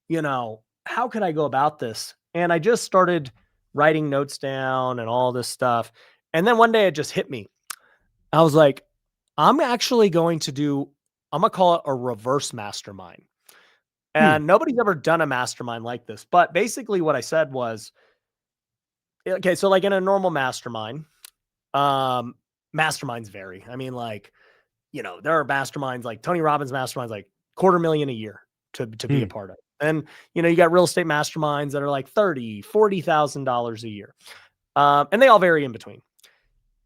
how could I go about this? And I just started writing notes down and all this stuff. And then one day it just hit me. I was like, I'm actually going to call it a reverse mastermind. And nobody's ever done a mastermind like this. But basically what I said was, okay, so like in a normal mastermind, masterminds vary. I mean, like, there are masterminds like Tony Robbins masterminds, like $250,000 a year to be a part of. And, you got real estate masterminds that are like $30,000, $40,000 a year. And they all vary in between.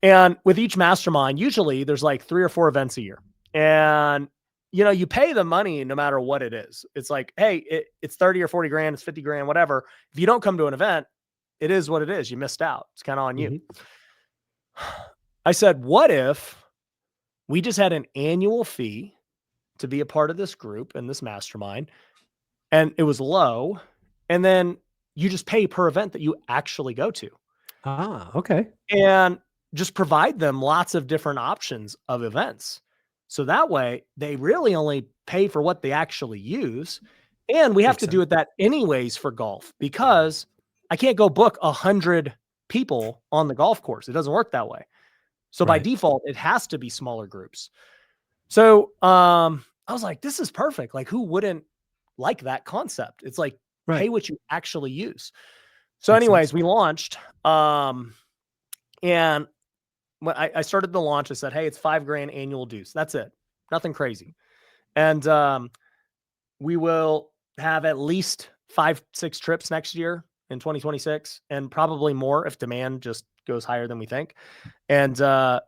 And with each mastermind, usually there's like 3 or 4 events a year. And, you pay the money no matter what it is. It's like, hey, it's 30 or 40 grand, it's 50 grand, whatever. If you don't come to an event, it is what it is. You missed out. It's kind of on you. I said, what if we just had an annual fee to be a part of this group and this mastermind, and it was low, and then you just pay per event that you actually go to. Okay. And just provide them lots of different options of events. So that way they really only pay for what they actually use. And we have to do it that anyways for golf, because I can't go book 100 people on the golf course. It doesn't work that way. So by default, it has to be smaller groups. So I was like, this is perfect. Like, who wouldn't like that concept? It's like, pay what you actually use. So anyways, we launched. And when I started the launch, I said, hey, it's $5,000 annual dues. That's it. Nothing crazy. And we will have at least 5-6 trips next year in 2026, and probably more if demand just goes higher than we think. And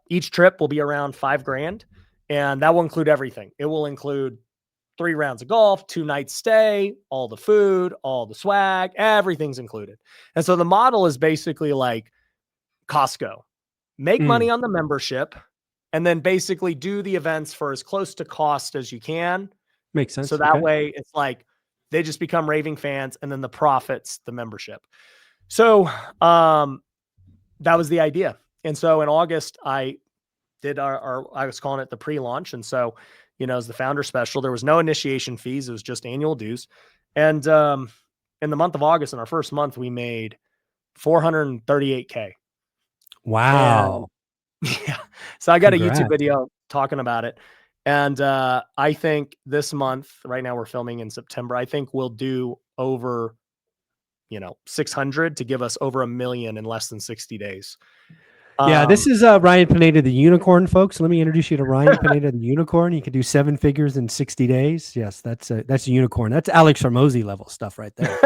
each trip will be around $5,000, and that will include everything. It will include 3 rounds of golf, 2 nights stay, all the food, all the swag, everything's included. And so the model is basically like Costco. Make money on the membership and then basically do the events for as close to cost as you can. Makes sense. So that way it's like they just become raving fans, and then the profits, the membership. So that was the idea. And so in August, I did I was calling it the pre-launch. And so, as the founder special, there was no initiation fees. It was just annual dues. And in the month of August, in our first month, we made $438K. Wow. And, yeah. So I got a YouTube video talking about it. And I think this month, right now we're filming in September, I think we'll do over, 600 to give us over $1 million in less than 60 days. Yeah, this is Ryan Pineda, the unicorn, folks. Let me introduce you to Ryan Pineda, the unicorn. You can do 7 figures in 60 days. Yes, that's a unicorn. That's Alex Hormozy level stuff right there.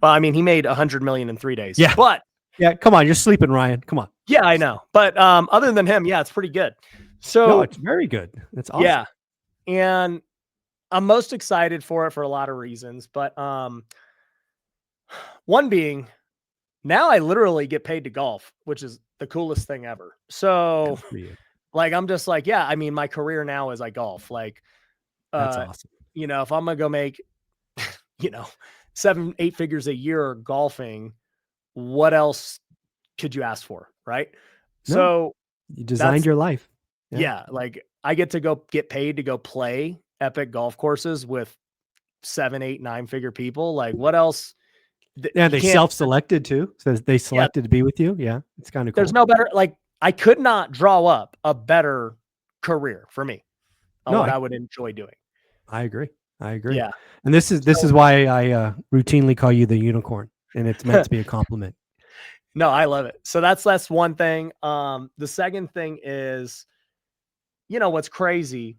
Well, I mean, he made 100 million in 3 days. Yeah. But yeah, come on, you're sleeping, Ryan. Come on. Yeah, I know. But other than him, yeah, it's pretty good. So no, it's very good. That's awesome. Yeah. And I'm most excited for it for a lot of reasons. But one being, now I literally get paid to golf, which is the coolest thing ever. So like, I'm just like, yeah, I mean, my career now is I golf. Like, that's awesome. You know, if I'm going to go make, 7-8 figures a year golfing, what else could you ask for? Right. No, so you designed your life. Yeah. Like I get to get paid to go play epic golf courses with 7, 8, 9 figure people. Like what else? Yeah, they self-selected too. So they selected to be with you. Yeah, it's kind of cool. There's no better, like I could not draw up a better career for me on what I would enjoy doing. I agree. Yeah. And this is why I routinely call you the unicorn, and it's meant to be a compliment. No, I love it. So that's one thing. The second thing is, what's crazy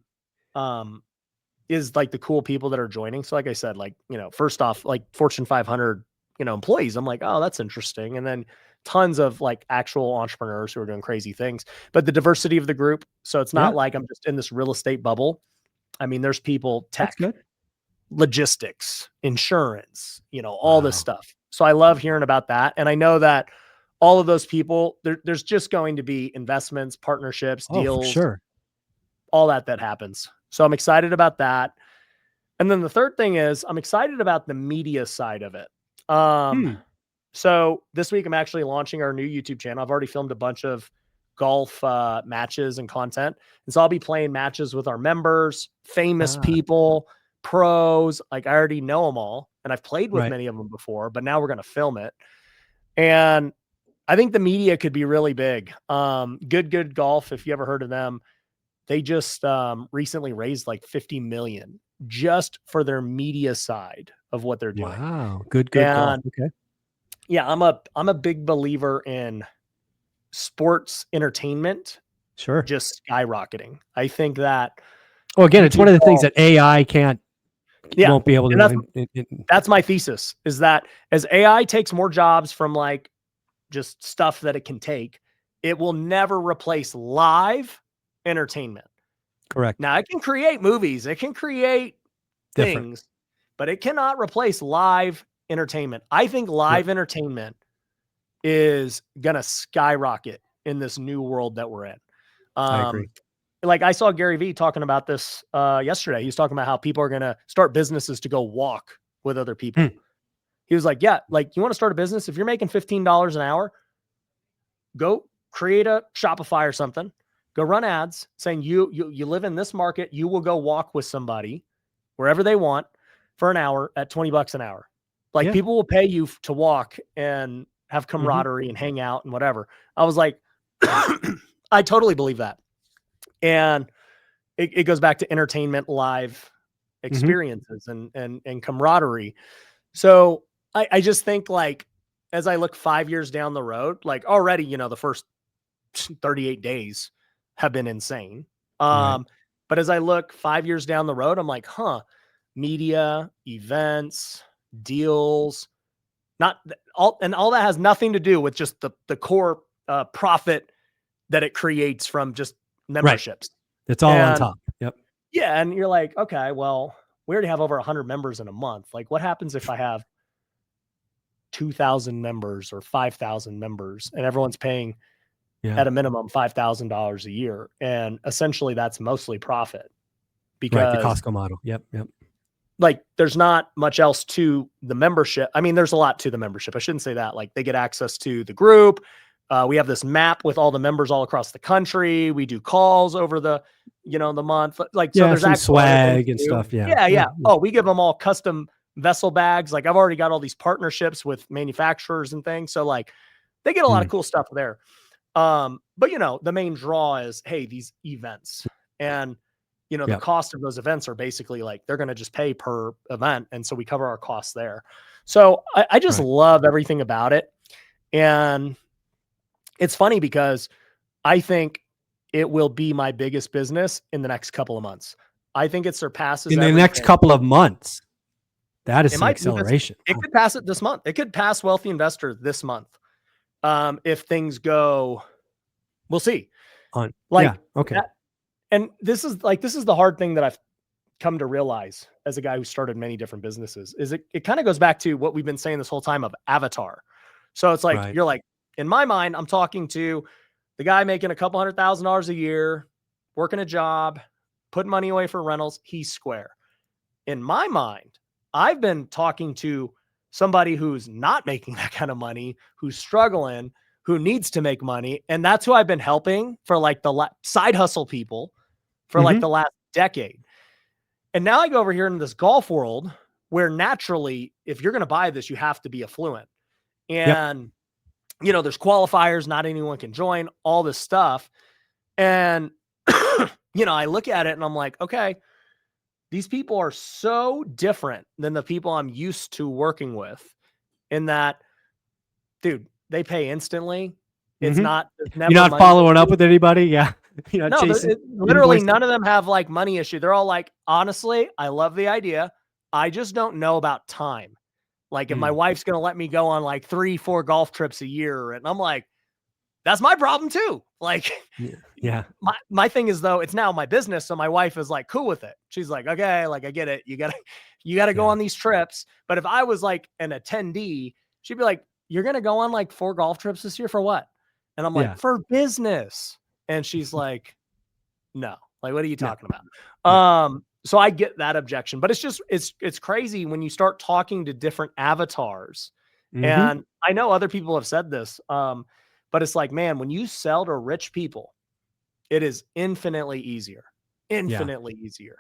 is like the cool people that are joining. So like I said, like, first off, like Fortune 500, employees, I'm like, oh, that's interesting. And then tons of like actual entrepreneurs who are doing crazy things, but the diversity of the group. So it's not like I'm just in this real estate bubble. I mean, there's people, tech, logistics, insurance, all this stuff. So I love hearing about that. And I know that all of those people, there's just going to be investments, partnerships, deals, sure, all that happens. So I'm excited about that. And then the third thing is I'm excited about the media side of it. So this week I'm actually launching our new YouTube channel. I've already filmed a bunch of golf matches and content. And so I'll be playing matches with our members, famous people, pros. Like I already know them all. And I've played with many of them before, but now we're going to film it. And I think the media could be really big. Good Golf, if you ever heard of them, they just recently raised like 50 million just for their media side of what they're doing. Wow. Good Golf. Okay. Yeah, I'm a big believer in sports entertainment. Sure. Just skyrocketing. I think that. Oh, again, it's one of the things that AI won't be able to. That's my thesis, is that as AI takes more jobs from like just stuff that it can take, it will never replace live entertainment. Correct. Now it can create movies, it can create things, but it cannot replace live entertainment. I think live entertainment is going to skyrocket in this new world that we're in. I agree. Like I saw Gary Vee talking about this yesterday. He was talking about how people are going to start businesses to go walk with other people. He was like, yeah, like you want to start a business? If you're making $15 an hour, go create a Shopify or something, go run ads saying you live in this market. You will go walk with somebody wherever they want for an hour at $20 an hour. Like people will pay you to walk and have camaraderie and hang out and whatever. I was like, I totally believe that. And it goes back to entertainment, live experiences and camaraderie. So I just think like, as I look 5 years down the road, like already, the first 38 days have been insane. But as I look 5 years down the road, I'm like, media, events, deals, all that has nothing to do with just the core profit that it creates from just memberships. It's all on top. Yep. Yeah. And you're like, okay, well, we already have over 100 members in a month. Like what happens if I have 2,000 members or 5,000 members and everyone's paying at a minimum $5,000 a year? And essentially that's mostly profit because the Costco model. Yep. Like there's not much else to the membership. I mean, there's a lot to the membership. I shouldn't say that. Like they get access to the group. We have this map with all the members all across the country. We do calls over the month. Like, so there's actual swag and stuff. Yeah. Oh, we give them all custom vessel bags. Like I've already got all these partnerships with manufacturers and things. So like they get a lot of cool stuff there. But the main draw is, hey, these events and, the cost of those events are basically like, they're going to just pay per event. And so we cover our costs there. So I just love everything about it. And it's funny because I think it will be my biggest business in the next couple of months. I think it surpasses in the next couple of months. That is some acceleration. It could pass it this month. It could pass Wealthy Investor this month. If things go, we'll see. Okay. And this is the hard thing that I've come to realize as a guy who started many different businesses is it kind of goes back to what we've been saying this whole time of avatar. So it's like, you're like, in my mind, I'm talking to the guy making a couple $100,000 a year, working a job, putting money away for rentals. He's square. In my mind, I've been talking to somebody who's not making that kind of money, who's struggling, who needs to make money. And that's who I've been helping for like the side hustle people for like the last decade. And now I go over here in this golf world where naturally, if you're going to buy this, you have to be affluent. And, you know, there's qualifiers, not anyone can join, all this stuff. And, you know, I look at it and I'm like, okay, these people are so different than the people I'm used to working with in that, dude, they pay instantly. It's not, you're not following up with anybody. Yeah. You know, literally none of them have like money issue. They're all like, honestly, I love the idea. I just don't know about time. Like if my wife's going to let me go on like 3-4 golf trips a year. And I'm like, that's my problem too. Like, my thing is though, it's now my business. So my wife is like cool with it. She's like, okay, like I get it. You gotta go on these trips. But if I was like an attendee, she'd be like, you're going to go on like 4 golf trips this year for what? And I'm like, for business. And she's like, no, like, what are you talking about? So I get that objection, but it's just, it's crazy when you start talking to different avatars. And I know other people have said this, but it's like, man, when you sell to rich people, it is infinitely easier, easier.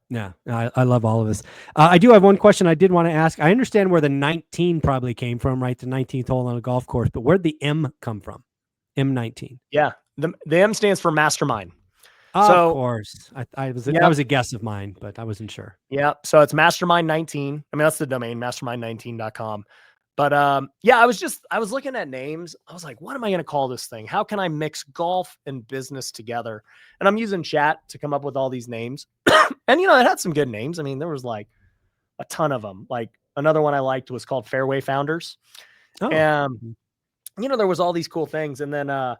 Yeah. I love all of this. I do have one question I did want to ask. I understand where the 19 probably came from, right? The 19th hole on a golf course, but where'd the M come from? M19. Yeah. The M stands for mastermind. So, of course. That was a guess of mine, but I wasn't sure. Yeah. So it's mastermind 19. I mean, that's the domain, mastermind19.com. But yeah, I was looking at names. I was like, what am I going to call this thing? How can I mix golf and business together? And I'm using chat to come up with all these names. And, you know, it had some good names. I mean, there was like a ton of them. Like another one I liked was called Fairway Founders. And, you know, there was all these cool things. And then I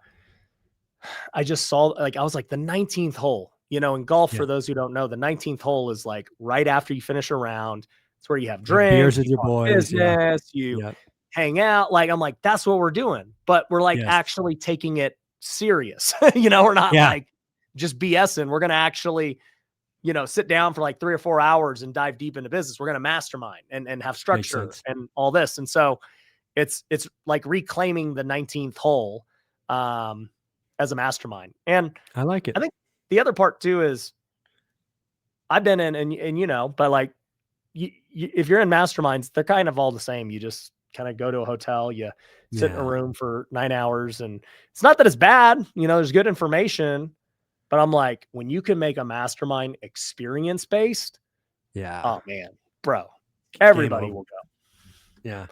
just saw, like, I was like the 19th hole, you know, in golf, for those who don't know, the 19th hole is like right after you finish a round. It's where you have drinks, beers with your boys, business, you hang out. Like, I'm like, that's what we're doing, but we're like actually taking it serious. You know, we're not like just BSing. We're going to actually, you know, sit down for like 3 or 4 hours and dive deep into business. We're going to mastermind and have structure and all this. And so it's like reclaiming the 19th hole as a mastermind. And I like it. I think the other part too is I've been in and you know, but like if you're in masterminds, they're kind of all the same. You just kind of go to a hotel, you sit in a room for 9 hours, and it's not that it's bad. You know, there's good information, but I'm like, when you can make a mastermind experience based, oh man, bro, everybody will go. Yeah.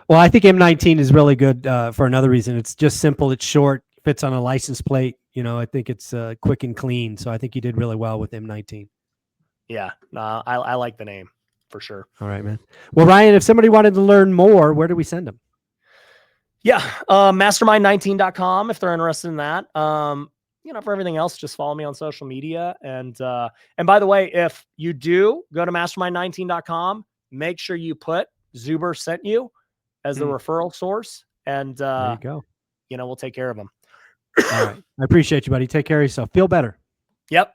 Well, I think M19 is really good for another reason. It's just simple. It's short, fits on a license plate. You know, I think it's quick and clean. So I think you did really well with M19. Yeah, I like the name for sure. All right, man. Well, Ryan, if somebody wanted to learn more, where do we send them? Yeah. Mastermind19.com if they're interested in that. You know, for everything else, just follow me on social media. And by the way, if you do go to mastermind19.com, make sure you put Zuber sent you as the referral source. And there you go. You know, we'll take care of them. All right. I appreciate you, buddy. Take care of yourself. Feel better. Yep.